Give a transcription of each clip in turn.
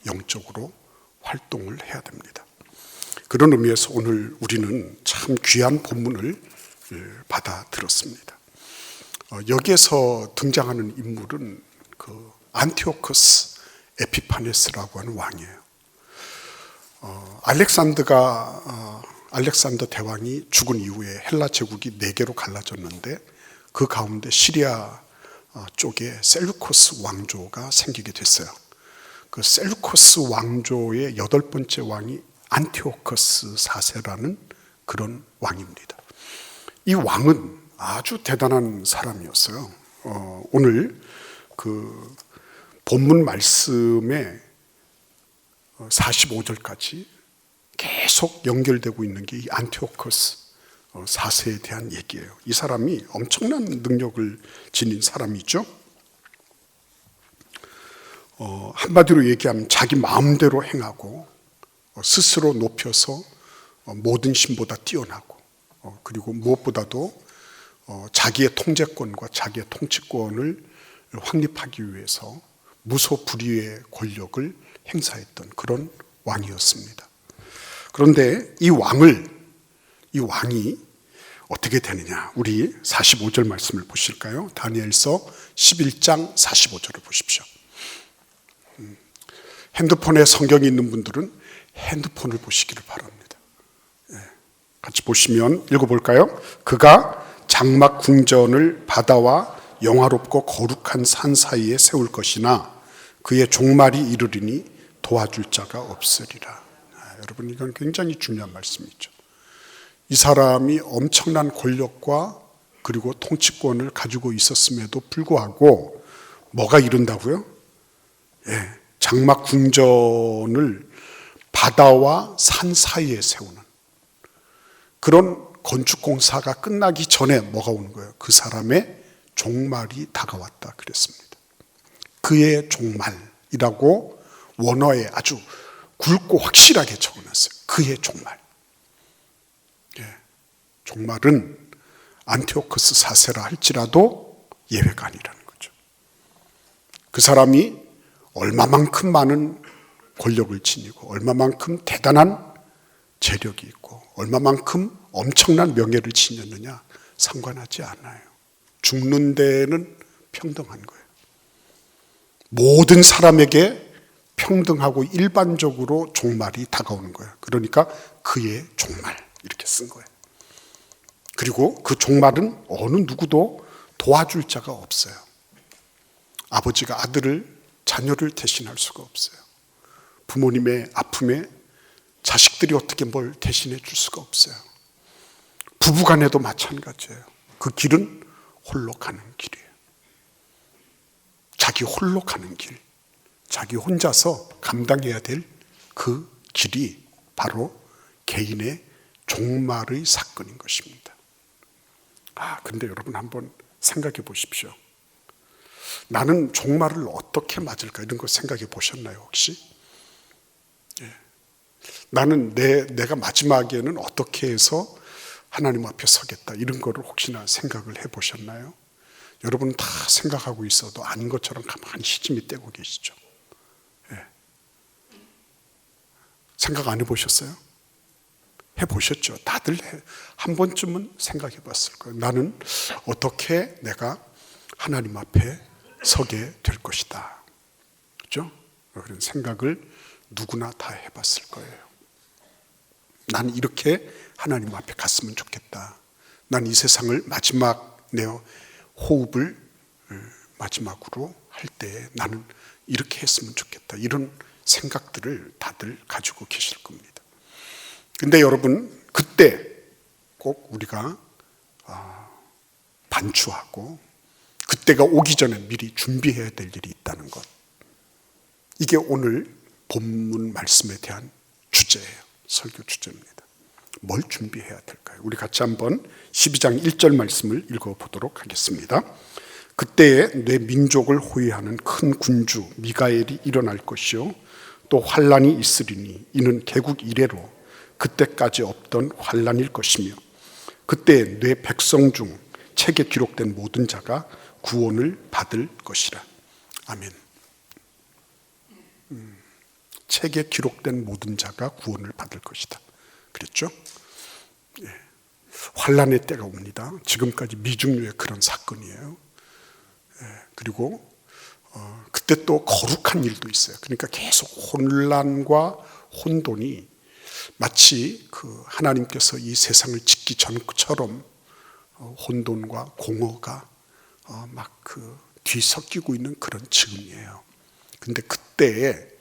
영적으로 활동을 해야 됩니다. 그런 의미에서 오늘 우리는 참 귀한 본문을 받아 들었습니다. 여기에서 등장하는 인물은 그 안티오코스 에피파네스라고 하는 왕이에요. 알렉산더 대왕이 죽은 이후에 헬라 제국이 4개로 갈라졌는데 그 가운데 시리아 쪽에 셀루코스 왕조가 생기게 됐어요. 그 셀루코스 왕조의 8번째 왕이 안티오코스 4세라는 그런 왕입니다. 이 왕은 아주 대단한 사람이었어요. 오늘 그 본문 말씀에 45절까지 계속 연결되고 있는 게 이 안티오코스 4세에 대한 얘기예요. 이 사람이 엄청난 능력을 지닌 사람이죠. 한마디로 얘기하면 자기 마음대로 행하고 스스로 높여서 모든 신보다 뛰어나고 그리고 무엇보다도 자기의 통제권과 자기의 통치권을 확립하기 위해서 무소불위의 권력을 행사했던 그런 왕이었습니다. 그런데 이 왕이 어떻게 되느냐? 우리 45절 말씀을 보실까요? 다니엘서 11장 45절을 보십시오. 핸드폰에 성경이 있는 분들은 핸드폰을 보시기를 바랍니다. 같이 보시면 읽어볼까요? 그가 장막 궁전을 바다와 영화롭고 거룩한 산 사이에 세울 것이나 그의 종말이 이르리니 도와줄 자가 없으리라. 여러분, 이건 굉장히 중요한 말씀이죠. 이 사람이 엄청난 권력과 그리고 통치권을 가지고 있었음에도 불구하고 뭐가 이른다고요? 장막 궁전을 바다와 산 사이에 세우는 그런 건축공사가 끝나기 전에 뭐가 오는 거예요? 그 사람의 종말이 다가왔다 그랬습니다. 그의 종말이라고 원어에 아주 굵고 확실하게 적어놨어요. 그의 종말. 종말은 안티오코스 4세라 할지라도 예외가 아니라는 거죠. 그 사람이 얼마만큼 많은 권력을 지니고 얼마만큼 대단한 재력이 있고 얼마만큼 엄청난 명예를 지녔느냐 상관하지 않아요. 죽는 데는 평등한 거예요. 모든 사람에게 평등하고 일반적으로 종말이 다가오는 거예요. 그러니까 그의 종말 이렇게 쓴 거예요. 그리고 그 종말은 어느 누구도 도와줄 자가 없어요. 아버지가 자녀를 대신할 수가 없어요. 부모님의 아픔에 자식들이 어떻게 뭘 대신해 줄 수가 없어요. 부부간에도 마찬가지예요. 그 길은 홀로 가는 길이에요. 자기 홀로 가는 길, 자기 혼자서 감당해야 될 그 길이 바로 개인의 종말의 사건인 것입니다. 근데 여러분 한번 생각해 보십시오. 나는 종말을 어떻게 맞을까? 이런 거 생각해 보셨나요, 혹시? 나는 내가 마지막에는 어떻게 해서 하나님 앞에 서겠다. 이런 거를 혹시나 생각을 해 보셨나요? 여러분 다 생각하고 있어도 아닌 것처럼 가만히 시침이 떼고 계시죠. 생각 안 해보셨어요? 해보셨죠? 다들 한 번쯤은 생각해 봤을 거예요. 나는 어떻게 내가 하나님 앞에 서게 될 것이다. 그렇죠? 그런 생각을 누구나 다 해봤을 거예요. 난 이렇게 하나님 앞에 갔으면 좋겠다. 난 이 세상을 마지막 내 호흡을 마지막으로 할 때 나는 이렇게 했으면 좋겠다. 이런 생각들을 다들 가지고 계실 겁니다. 근데 여러분, 그때 꼭 우리가 반추하고 그때가 오기 전에 미리 준비해야 될 일이 있다는 것. 이게 오늘 본문 말씀에 대한 주제예요. 설교 주제입니다. 뭘 준비해야 될까요? 우리 같이 한번 12장 1절 말씀을 읽어보도록 하겠습니다. 그때에 내 민족을 호위하는 큰 군주 미가엘이 일어날 것이요 또 환란이 있으리니 이는 개국 이래로 그때까지 없던 환란일 것이며 그때 내 백성 중 책에 기록된 모든 자가 구원을 받을 것이라. 아멘. 책에 기록된 모든 자가 구원을 받을 것이다. 그랬죠? 예. 환란의 때가 옵니다. 지금까지 미중류의 그런 사건이에요. 예. 그리고 그때 또 거룩한 일도 있어요. 그러니까 계속 혼란과 혼돈이 마치 그 하나님께서 이 세상을 짓기 전처럼 혼돈과 공허가 막 그 뒤섞이고 있는 그런 즈음이에요. 근데 그때에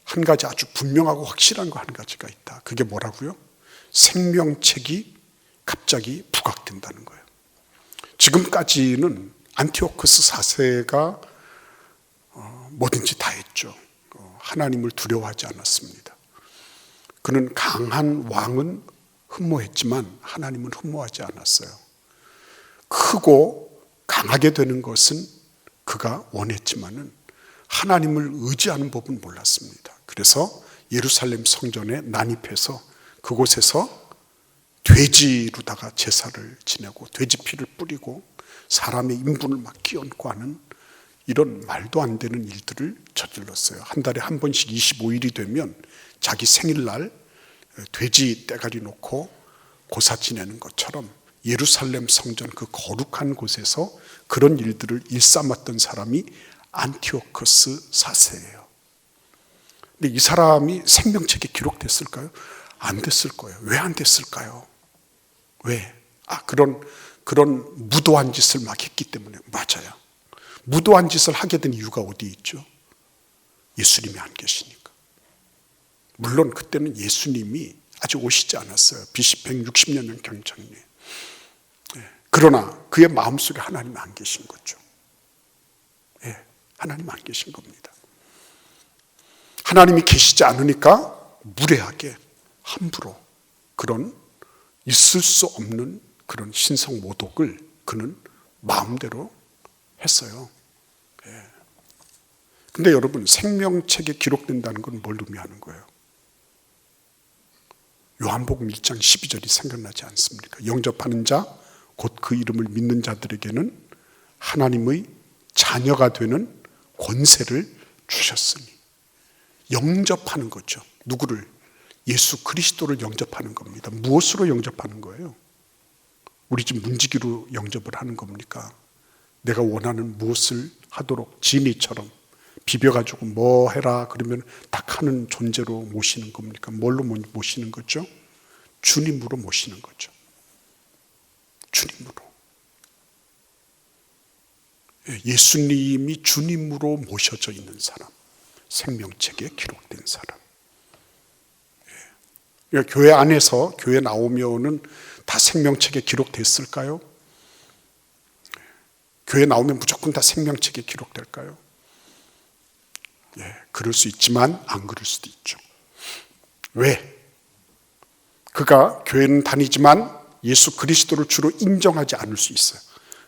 한 가지 아주 분명하고 확실한 거 한 가지가 있다. 그게 뭐라고요? 생명책이 갑자기 부각된다는 거예요. 지금까지는 안티오쿠스 4세가 뭐든지 다 했죠. 하나님을 두려워하지 않았습니다. 그는 강한 왕은 흠모했지만 하나님은 흠모하지 않았어요. 크고 강하게 되는 것은 그가 원했지만은 하나님을 의지하는 법은 몰랐습니다. 그래서 예루살렘 성전에 난입해서 그곳에서 돼지로다가 제사를 지내고 돼지 피를 뿌리고 사람의 인분을 막 끼얹고 하는 이런 말도 안 되는 일들을 저질렀어요. 한 달에 한 번씩 25일이 되면 자기 생일날 돼지 떼가리 놓고 고사 지내는 것처럼 예루살렘 성전 그 거룩한 곳에서 그런 일들을 일삼았던 사람이 안티오쿠스 4세예요. 근데 이 사람이 생명책에 기록됐을까요? 안 됐을 거예요. 왜 안 됐을까요? 왜? 그런 무도한 짓을 막 했기 때문에. 맞아요. 무도한 짓을 하게 된 이유가 어디 있죠? 예수님이 안 계시니까. 물론 그때는 예수님이 아직 오시지 않았어요. BC 160년 경천리에. 그러나 그의 마음속에 하나님 안 계신 거죠. 예, 하나님 안 계신 겁니다. 하나님이 계시지 않으니까 무례하게 함부로 그런 있을 수 없는 그런 신성 모독을 그는 마음대로 했어요. 예. 근데 여러분, 생명책에 기록된다는 건 뭘 의미하는 거예요? 요한복음 1장 12절이 생각나지 않습니까? 영접하는 자, 곧 그 이름을 믿는 자들에게는 하나님의 자녀가 되는 권세를 주셨으니. 영접하는 거죠. 누구를? 예수 그리스도를 영접하는 겁니다. 무엇으로 영접하는 거예요? 우리 집 문지기로 영접을 하는 겁니까? 내가 원하는 무엇을 하도록 지니처럼 비벼가지고 뭐 해라 그러면 딱 하는 존재로 모시는 겁니까? 뭘로 모시는 거죠? 주님으로 모시는 거죠. 주님으로. 예수님이 주님으로 모셔져 있는 사람, 생명책에 기록된 사람. 교회 안에서 교회 나오면은 다 생명책에 기록됐을까요? 교회 나오면 무조건 다 생명책에 기록될까요? 그럴 수 있지만 안 그럴 수도 있죠. 왜? 그가 교회는 다니지만 예수 그리스도를 주로 인정하지 않을 수 있어요.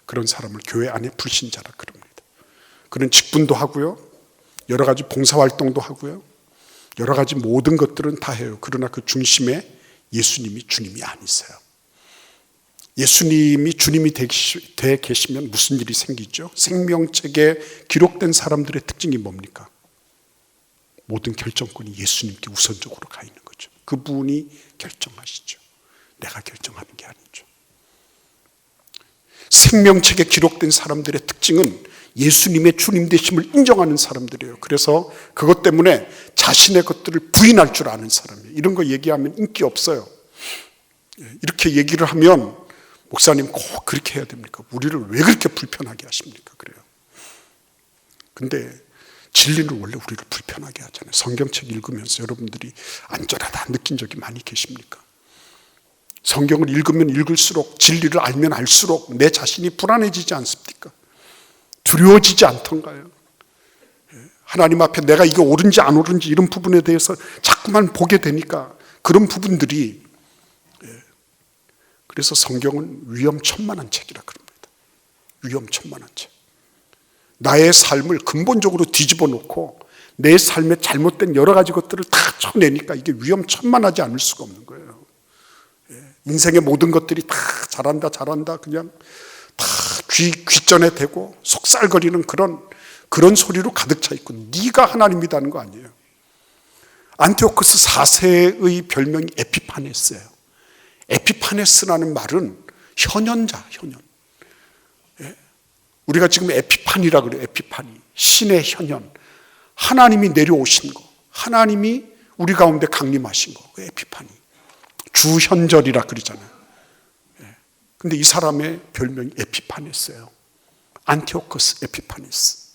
그런 사람을 교회 안에 불신자라 그럽니다. 그는 직분도 하고요, 여러 가지 봉사활동도 하고요, 여러 가지 모든 것들은 다 해요. 그러나 그 중심에 예수님이 주님이 아니세요. 예수님이 주님이 되 계시면 무슨 일이 생기죠? 생명책에 기록된 사람들의 특징이 뭡니까? 모든 결정권이 예수님께 우선적으로 가 있는 거죠. 그분이 결정하시죠. 내가 결정하는 게 아니죠. 생명책에 기록된 사람들의 특징은 예수님의 주님 되심을 인정하는 사람들이에요. 그래서 그것 때문에 자신의 것들을 부인할 줄 아는 사람이에요. 이런 거 얘기하면 인기 없어요. 이렇게 얘기를 하면 목사님 꼭 그렇게 해야 됩니까? 우리를 왜 그렇게 불편하게 하십니까? 그래요. 근데 진리는 원래 우리를 불편하게 하잖아요. 성경책 읽으면서 여러분들이 안전하다 느낀 적이 많이 계십니까? 성경을 읽으면 읽을수록, 진리를 알면 알수록 내 자신이 불안해지지 않습니까? 두려워지지 않던가요? 하나님 앞에 내가 이게 옳은지 안 옳은지 이런 부분에 대해서 자꾸만 보게 되니까 그런 부분들이, 그래서 성경은 위험천만한 책이라 그럽니다. 위험천만한 책. 나의 삶을 근본적으로 뒤집어 놓고 내 삶의 잘못된 여러 가지 것들을 다 쳐내니까 이게 위험천만하지 않을 수가 없는 거예요. 인생의 모든 것들이 다 잘한다 그냥 다 귀전에 대고 속살거리는 그런 소리로 가득 차 있고, 네가 하나님이라는 거 아니에요. 안티오코스 4세의 별명이 에피파네스예요. 에피파네스라는 말은 현현자, 현현. 예? 우리가 지금 에피파니라 그래요. 에피파니. 신의 현현. 하나님이 내려오신 거. 하나님이 우리 가운데 강림하신 거. 그 에피파니. 주현절이라 그러잖아요. 예. 근데 이 사람의 별명이 에피파네스예요. 안티오코스 에피파네스.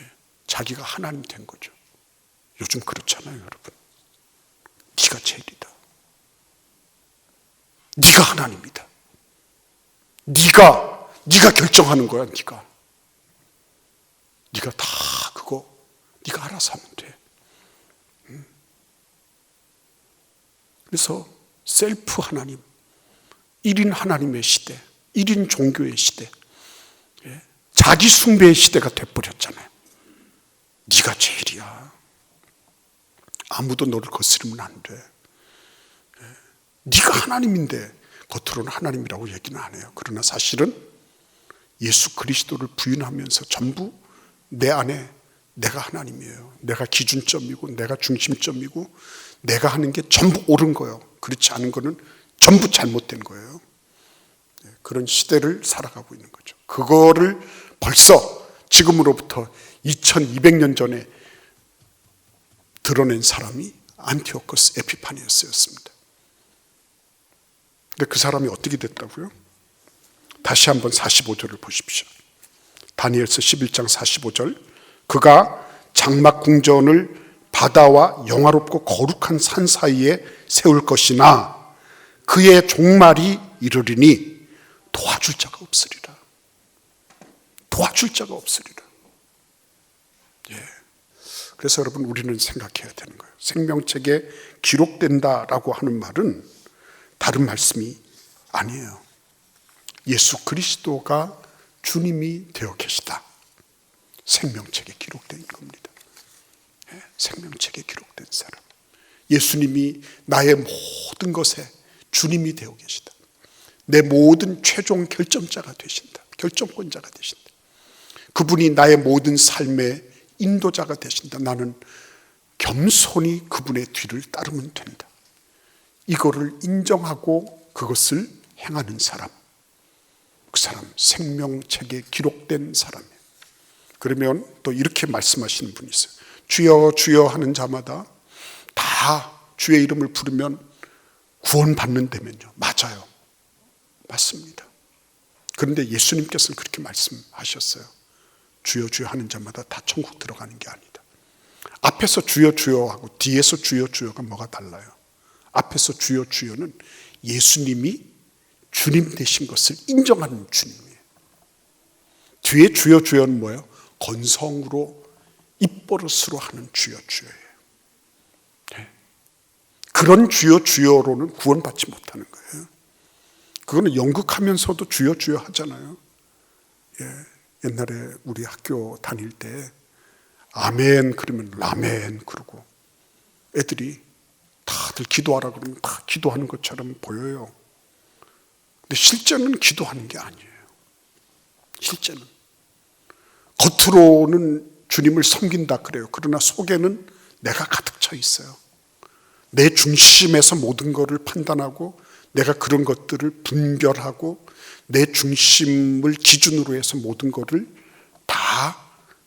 예. 자기가 하나님 된 거죠. 요즘 그렇잖아요, 여러분. 네가 제일이다. 네가 하나님이다. 네가 결정하는 거야, 네가 다 그거 네가 알아서 하면 돼. 그래서 셀프 하나님, 1인 하나님의 시대, 1인 종교의 시대, 자기 숭배의 시대가 돼버렸잖아요. 네가 제일이야. 아무도 너를 거스르면 안 돼. 네가 하나님인데 겉으로는 하나님이라고 얘기는 안 해요. 그러나 사실은 예수 그리스도를 부인하면서 전부 내 안에 내가 하나님이에요. 내가 기준점이고 내가 중심점이고 내가 하는 게 전부 옳은 거예요. 그렇지 않은 거는 전부 잘못된 거예요. 그런 시대를 살아가고 있는 거죠. 그거를 벌써 지금으로부터 2200년 전에 드러낸 사람이 안티오코스 에피파니어스였습니다. 근데 그 사람이 어떻게 됐다고요? 다시 한번 45절을 보십시오. 다니엘서 11장 45절. 그가 장막 궁전을 바다와 영화롭고 거룩한 산 사이에 세울 것이나 그의 종말이 이르리니 도와줄 자가 없으리라. 도와줄 자가 없으리라. 예. 그래서 여러분 우리는 생각해야 되는 거예요. 생명책에 기록된다라고 하는 말은 다른 말씀이 아니에요. 예수 그리스도가 주님이 되어 계시다. 생명책에 기록된 겁니다. 생명책에 기록된 사람. 예수님이 나의 모든 것에 주님이 되어 계시다. 내 모든 최종 결정자가 되신다. 결정권자가 되신다. 그분이 나의 모든 삶의 인도자가 되신다. 나는 겸손히 그분의 뒤를 따르면 된다. 이거를 인정하고 그것을 행하는 사람, 그 사람 생명책에 기록된 사람이에요. 그러면 또 이렇게 말씀하시는 분이 있어요. 주여 주여 하는 자마다 다 주의 이름을 부르면 구원받는다면요. 맞아요. 맞습니다. 그런데 예수님께서는 그렇게 말씀하셨어요. 주여 주여 하는 자마다 다 천국 들어가는 게 아니다. 앞에서 주여 주여 하고 뒤에서 주여 주여가 뭐가 달라요? 앞에서 주여 주여는 예수님이 주님 되신 것을 인정하는 주님이에요. 뒤에 주여 주여는 뭐예요? 건성으로 입버릇으로 하는 주여 주여예요. 네. 그런 주여 주여로는 구원받지 못하는 거예요. 그거는 연극하면서도 주여 주여 하잖아요. 예. 옛날에 우리 학교 다닐 때 아멘 그러면 라멘 그러고 애들이 다들 기도하라 그러면 다 기도하는 것처럼 보여요. 근데 실제는 기도하는 게 아니에요. 실제는 겉으로는 주님을 섬긴다 그래요. 그러나 속에는 내가 가득 차 있어요. 내 중심에서 모든 것을 판단하고 내가 그런 것들을 분별하고 내 중심을 기준으로 해서 모든 것을 다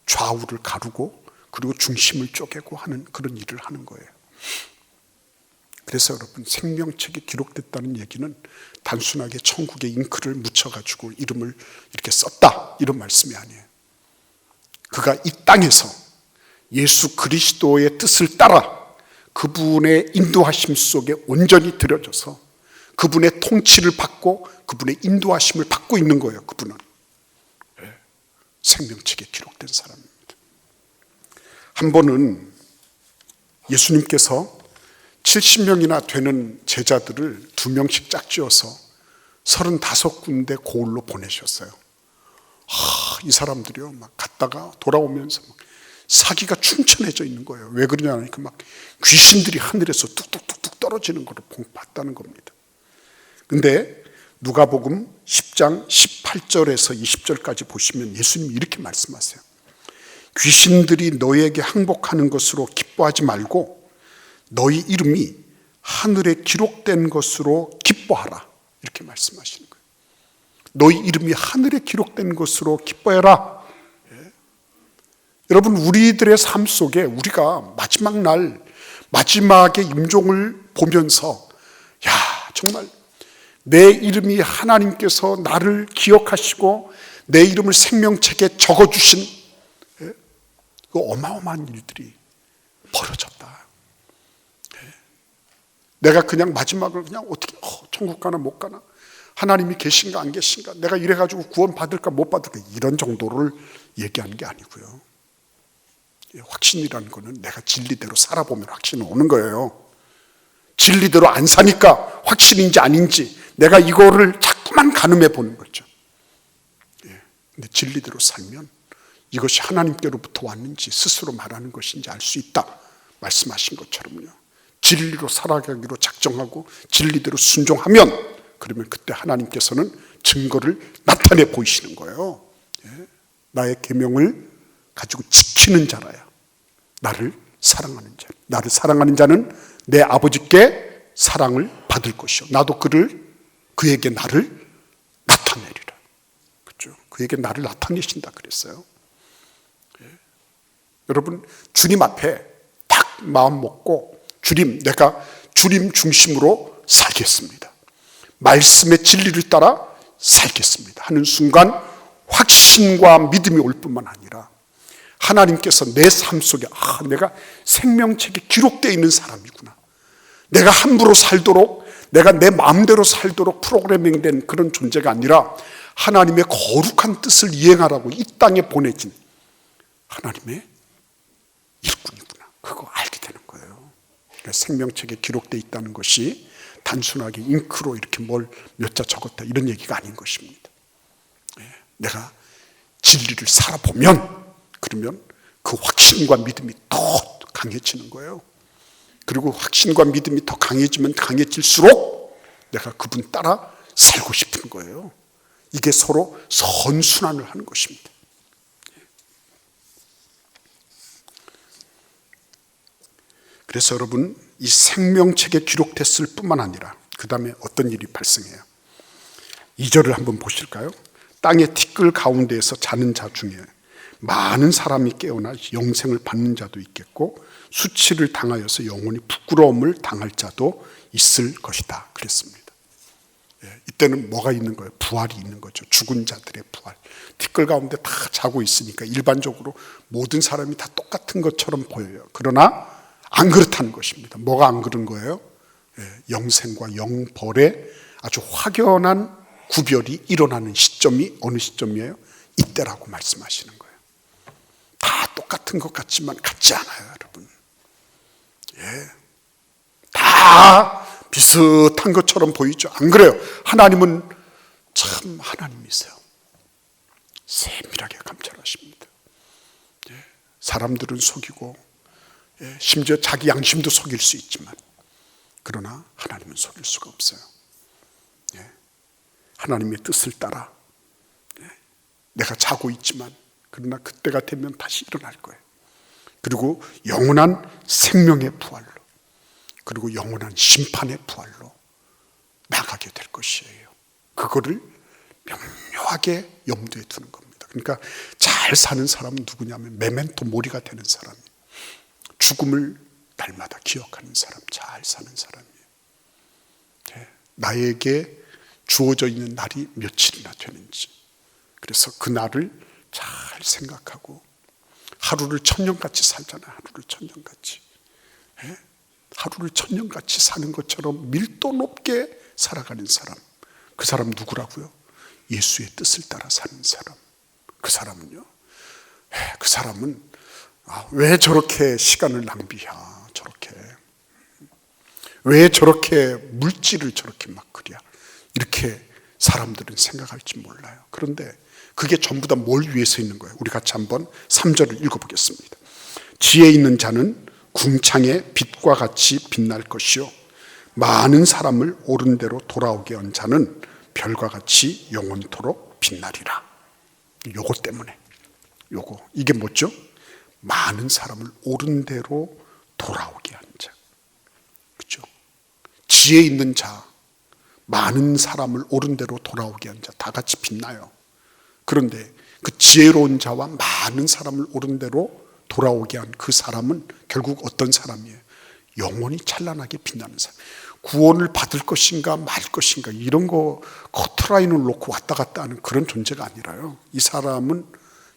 좌우를 가르고 그리고 중심을 쪼개고 하는 그런 일을 하는 거예요. 그래서 여러분 생명책에 기록됐다는 얘기는 단순하게 천국에 잉크를 묻혀가지고 이름을 이렇게 썼다 이런 말씀이 아니에요. 그가 이 땅에서 예수 그리스도의 뜻을 따라 그분의 인도하심 속에 온전히 들여져서 그분의 통치를 받고 그분의 인도하심을 받고 있는 거예요. 그분은 생명책에 기록된 사람입니다. 한 번은 예수님께서 70명이나 되는 제자들을 2명씩 짝지어서 35군데 고을로 보내셨어요. 이 사람들이요, 막 갔다가 돌아오면서 막 사기가 충천해져 있는 거예요. 왜 그러냐니까 막 귀신들이 하늘에서 뚝뚝뚝뚝 떨어지는 걸 봤다는 겁니다. 근데 누가복음 10장 18절에서 20절까지 보시면 예수님이 이렇게 말씀하세요. 귀신들이 너에게 항복하는 것으로 기뻐하지 말고 너희 이름이 하늘에 기록된 것으로 기뻐하라. 이렇게 말씀하시는 거예요. 너희 이름이 하늘에 기록된 것으로 기뻐해라. 예. 여러분, 우리들의 삶 속에 우리가 마지막 날, 마지막의 임종을 보면서 야, 정말 내 이름이 하나님께서 나를 기억하시고 내 이름을 생명책에 적어주신 그 어마어마한 일들이 벌어졌다. 내가 그냥 마지막을 그냥 어떻게 천국 가나 못 가나, 하나님이 계신가 안 계신가, 내가 이래가지고 구원 받을까 못 받을까, 이런 정도를 얘기하는 게 아니고요. 확신이라는 거는 내가 진리대로 살아보면 확신은 오는 거예요. 진리대로 안 사니까 확신인지 아닌지 내가 이거를 자꾸만 가늠해 보는 거죠. 근데 진리대로 살면 이것이 하나님께로부터 왔는지 스스로 말하는 것인지 알 수 있다 말씀하신 것처럼요. 진리로 살아가기로 작정하고 진리대로 순종하면, 그러면 그때 하나님께서는 증거를 나타내 보이시는 거예요. 나의 계명을 가지고 지키는 자라야 나를 사랑하는 자. 나를 사랑하는 자는 내 아버지께 사랑을 받을 것이요, 나도 그에게 나를 나타내리라. 그렇죠? 그에게 나를 나타내신다 그랬어요. 여러분, 주님 앞에 딱 마음 먹고 주님, 내가 주님 중심으로 살겠습니다, 말씀의 진리를 따라 살겠습니다 하는 순간 확신과 믿음이 올 뿐만 아니라 하나님께서 내 삶 속에 내가 생명책에 기록되어 있는 사람이구나, 내가 함부로 살도록, 내가 내 마음대로 살도록 프로그래밍된 그런 존재가 아니라 하나님의 거룩한 뜻을 이행하라고 이 땅에 보내진 하나님의 일꾼이구나, 그거 알게 되는 거예요. 그러니까 생명책에 기록되어 있다는 것이 단순하게 잉크로 이렇게 뭘 몇 자 적었다 이런 얘기가 아닌 것입니다. 내가 진리를 살아보면, 그러면 그 확신과 믿음이 더 강해지는 거예요. 그리고 확신과 믿음이 더 강해지면 강해질수록 내가 그분 따라 살고 싶은 거예요. 이게 서로 선순환을 하는 것입니다. 그래서 여러분, 이 생명책에 기록됐을 뿐만 아니라 그 다음에 어떤 일이 발생해요. 2절을 한번 보실까요? 땅의 티끌 가운데에서 자는 자 중에 많은 사람이 깨어나 영생을 받는 자도 있겠고 수치를 당하여서 영원히 부끄러움을 당할 자도 있을 것이다 그랬습니다. 이때는 뭐가 있는 거예요? 부활이 있는 거죠. 죽은 자들의 부활. 티끌 가운데 다 자고 있으니까 일반적으로 모든 사람이 다 똑같은 것처럼 보여요. 그러나 안 그렇다는 것입니다. 뭐가 안 그런 거예요? 영생과 영벌의 아주 확연한 구별이 일어나는 시점이 어느 시점이에요? 이때라고 말씀하시는 거예요. 다 똑같은 것 같지만 같지 않아요, 여러분. 다 비슷한 것처럼 보이죠? 안 그래요? 하나님은 참 하나님이세요. 세밀하게 감찰하십니다. 사람들은 속이고 심지어 자기 양심도 속일 수 있지만, 그러나 하나님은 속일 수가 없어요. 하나님의 뜻을 따라 내가 자고 있지만, 그러나 그때가 되면 다시 일어날 거예요. 그리고 영원한 생명의 부활로, 그리고 영원한 심판의 부활로 나가게 될 것이에요. 그거를 명료하게 염두에 두는 겁니다. 그러니까 잘 사는 사람은 누구냐면 메멘토 모리가 되는 사람이에요. 죽음을 날마다 기억하는 사람, 잘 사는 사람이에요. 나에게 주어져 있는 날이 며칠이나 되는지, 그래서 그 날을 잘 생각하고 하루를 천년같이 살잖아요. 하루를 천년같이. 하루를 천년같이 사는 것처럼 밀도 높게 살아가는 사람, 그 사람 누구라고요? 예수의 뜻을 따라 사는 사람. 그 사람은요, 그 사람은 왜 저렇게 시간을 낭비야, 저렇게 왜 저렇게 물질을 저렇게 막 그려, 이렇게 사람들은 생각할지 몰라요. 그런데 그게 전부 다 뭘 위해서 있는 거예요? 우리 같이 한번 3절을 읽어보겠습니다. 지혜 있는 자는 궁창의 빛과 같이 빛날 것이요, 많은 사람을 옳은 대로 돌아오게 한 자는 별과 같이 영원토록 빛나리라. 요거 때문에, 이게 뭐죠? 많은 사람을 옳은 대로 돌아오게 한 자. 지혜 있는 자, 많은 사람을 옳은 대로 돌아오게 한 자, 다 같이 빛나요. 그런데 그 지혜로운 자와 많은 사람을 옳은 대로 돌아오게 한 그 사람은 결국 어떤 사람이에요? 영원히 찬란하게 빛나는 사람. 구원을 받을 것인가 말 것인가 이런 거 커트라인을 놓고 왔다 갔다 하는 그런 존재가 아니라요. 이 사람은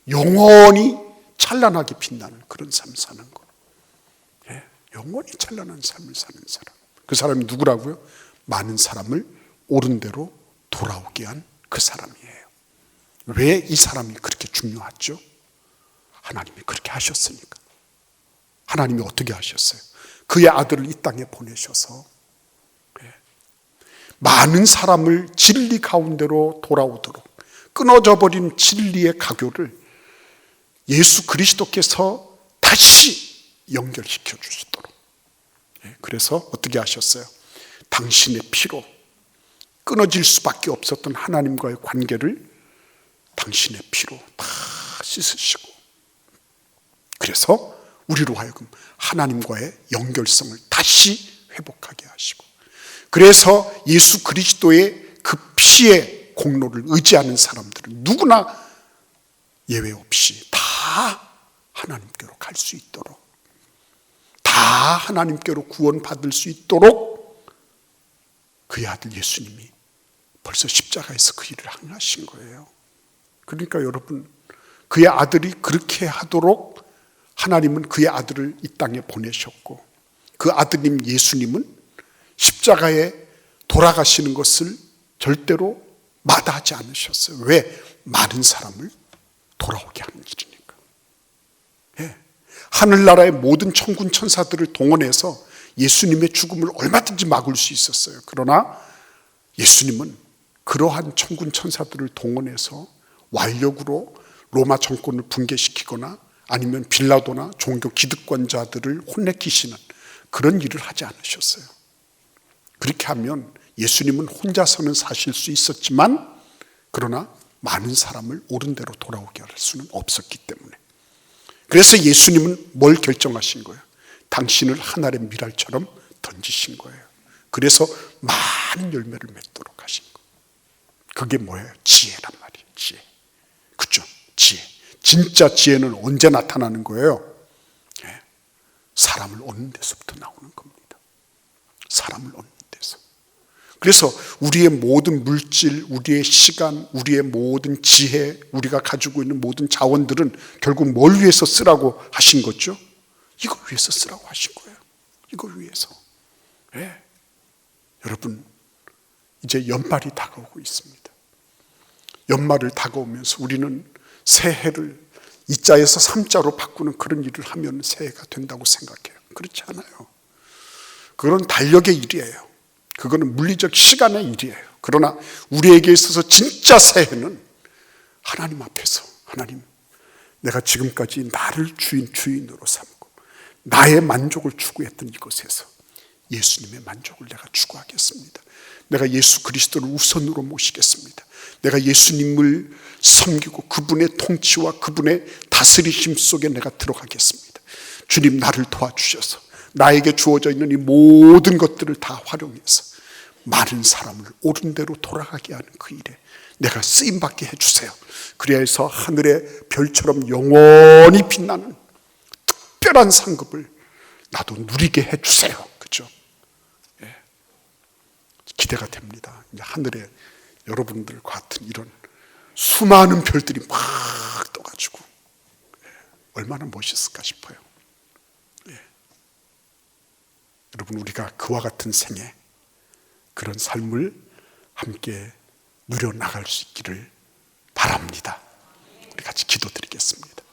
영원히 찬란하게 빛나는 그런 삶을 사는 거. 예, 영원히 찬란한 삶을 사는 사람. 그 사람이 누구라고요? 많은 사람을 옳은 대로 돌아오게 한 그 사람이에요. 왜 이 사람이 그렇게 중요하죠? 하나님이 그렇게 하셨으니까. 하나님이 어떻게 하셨어요? 그의 아들을 이 땅에 보내셔서 많은 사람을 진리 가운데로 돌아오도록 끊어져 버린 진리의 가교를 예수 그리스도께서 다시 연결시켜 주시도록. 그래서 어떻게 하셨어요? 당신의 피로 끊어질 수밖에 없었던 하나님과의 관계를 당신의 피로 다 씻으시고, 그래서 우리로 하여금 하나님과의 연결성을 다시 회복하게 하시고, 그래서 예수 그리스도의 그 피의 공로를 의지하는 사람들은 누구나 예외 없이 다 하나님께로 갈 수 있도록, 다 하나님께로 구원받을 수 있도록 그의 아들 예수님이 벌써 십자가에서 그 일을 행하신 거예요. 그러니까 여러분, 그의 아들이 그렇게 하도록 하나님은 그의 아들을 이 땅에 보내셨고, 그 아드님 예수님은 십자가에 돌아가시는 것을 절대로 마다하지 않으셨어요. 왜? 많은 사람을 돌아오게 하는 일이니까. 예. 하늘나라의 모든 천군 천사들을 동원해서 예수님의 죽음을 얼마든지 막을 수 있었어요. 그러나 예수님은 그러한 천군 천사들을 동원해서 완력으로 로마 정권을 붕괴시키거나 아니면 빌라도나 종교 기득권자들을 혼내키시는 그런 일을 하지 않으셨어요. 그렇게 하면 예수님은 혼자서는 사실 수 있었지만, 그러나 많은 사람을 옳은 대로 돌아오게 할 수는 없었기 때문에, 그래서 예수님은 뭘 결정하신 거예요? 당신을 하늘의 미랄처럼 던지신 거예요. 그래서 많은 열매를 맺도록 하신 거예요. 그게 뭐예요? 지혜란 말이에요. 지혜. 그렇죠? 지혜. 진짜 지혜는 언제 나타나는 거예요? 사람을 얻는 데서부터 나오는 겁니다. 사람을 얻는 데서. 그래서 우리의 모든 물질, 우리의 시간, 우리의 모든 지혜, 우리가 가지고 있는 모든 자원들은 결국 뭘 위해서 쓰라고 하신 거죠? 이거 위해서 쓰라고 하신 거예요. 이거 위해서. 여러분, 이제 연말이 다가오고 있습니다. 연말을 다가오면서 우리는 새해를 이자에서 삼자로 바꾸는 그런 일을 하면 새해가 된다고 생각해요. 그렇지 않아요. 그건 달력의 일이에요. 그거는 물리적 시간의 일이에요. 그러나 우리에게 있어서 진짜 새해는 하나님 앞에서, 하나님, 내가 지금까지 나를 주인으로 삼고 나의 만족을 추구했던 이곳에서 예수님의 만족을 내가 추구하겠습니다. 내가 예수 그리스도를 우선으로 모시겠습니다. 내가 예수님을 섬기고 그분의 통치와 그분의 다스리심 속에 내가 들어가겠습니다. 주님, 나를 도와주셔서 나에게 주어져 있는 이 모든 것들을 다 활용해서 많은 사람을 옳은 대로 돌아가게 하는 그 일에 내가 쓰임받게 해주세요. 그래서 하늘의 별처럼 영원히 빛나는 특별한 상급을 나도 누리게 해주세요. 그렇죠? 기대가 됩니다. 이제 하늘에 여러분들과 같은 이런 수많은 별들이 막 떠가지고 얼마나 멋있을까 싶어요. 여러분, 우리가 그와 같은 생애, 그런 삶을 함께 누려나갈 수 있기를 바랍니다. 우리 같이 기도드리겠습니다.